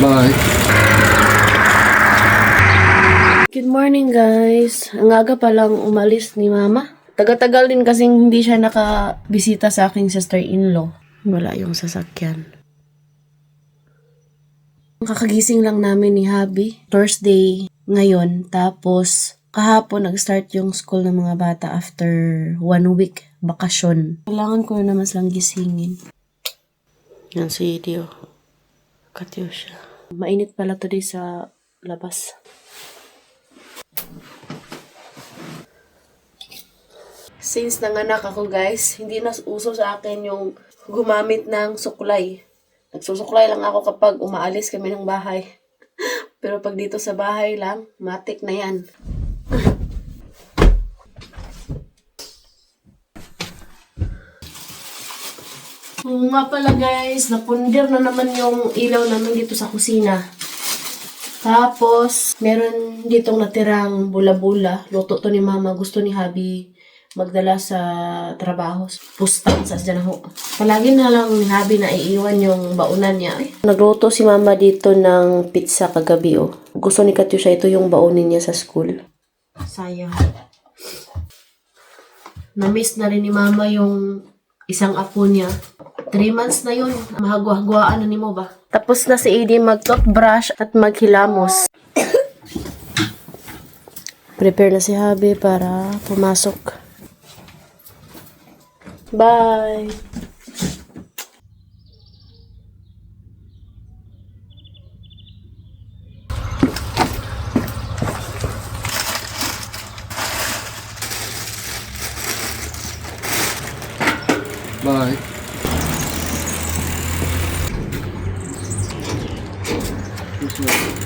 Bye. Good morning, guys. Ang aga pa lang umalis ni Mama. Taga-tagal din kasing hindi siya nakabisita sa aking sister-in-law. Wala yung sasakyan. Kakagising lang namin ni Habi. Thursday ngayon. Tapos, kahapon nag-start yung school ng mga bata after 1 week bakasyon. Kailangan ko na mas lang gisingin. Yan si Dio. Katiyo siya. Mainit pala today sa labas. Since nanganak ako, guys, hindi na uso sa akin yung gumamit ng suklay. Nagsusuklay lang ako kapag umaalis kami ng bahay. Pero pag dito sa bahay lang, matik na yan. Oo nga pala, guys, napundir na naman yung ilaw namin dito sa kusina. Tapos, meron ditong natirang bula-bula. Luto to ni Mama. Gusto ni Habi magdala sa trabaho. Pustang sa dyan. Palagi na lang ni Habi na iiwan yung baunan niya. Nagluto si Mama dito ng pizza kagabi. Gusto ni Katyusha ito yung baunin niya sa school. Sayang. Na-miss na rin ni Mama yung isang apo niya. 3 months na yun. Mahagwa-hagwaan na ni mo ba? Tapos na si Edie mag-toothbrush at maghilamos. Prepare na si Habi para pumasok. Bye! Bye.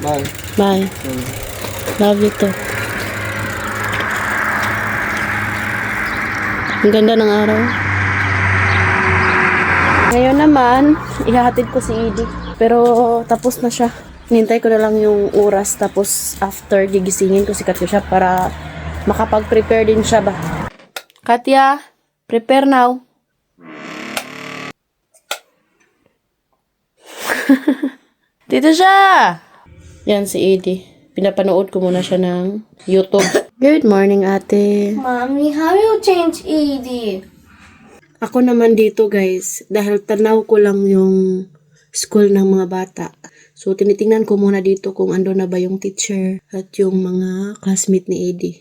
Bye. Bye. Love you too. Ang ganda ng araw. Ngayon naman, ihahatid ko si Edie. Pero tapos na siya. Nintay ko na lang yung oras. Tapos after, gigisingin ko si Katyusha para makapag-prepare din siya ba. Katya, prepare now. Dito siya! Yan si Edie. Pinapanood ko muna siya ng YouTube. Good morning, ate. Mommy, how you change ED? Ako naman dito, guys, dahil tanaw ko lang yung school ng mga bata. So, tinitingnan ko muna dito kung ando na ba yung teacher at yung mga classmate ni Edie.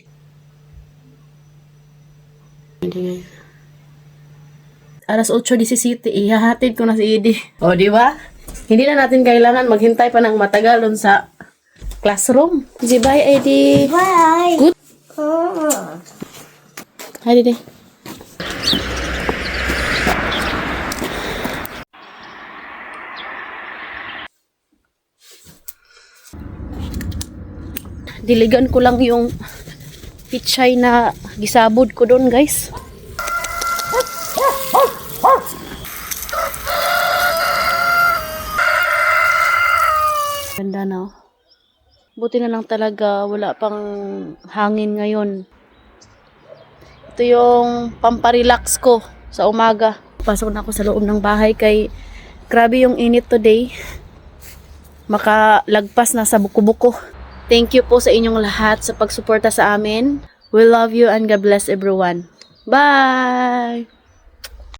Alas 8:17, ihahatid ko na si Edie. O, di ba? Hindi na natin kailangan maghintay pa ng matagal dun sa classroom. Say bye, Edie. Bye. Good. Hi, Dede. Diligan ko lang yung pichay na gisabod ko doon, guys. Ganda na. Buti na lang talaga wala pang hangin ngayon. Ito yung pamparelax ko sa umaga. Pasok na ako sa loob ng bahay kay grabe yung init today. Makalagpas na sa buko-buko. Thank you po sa inyong lahat sa pagsuporta sa amin. We love you and God bless everyone. Bye!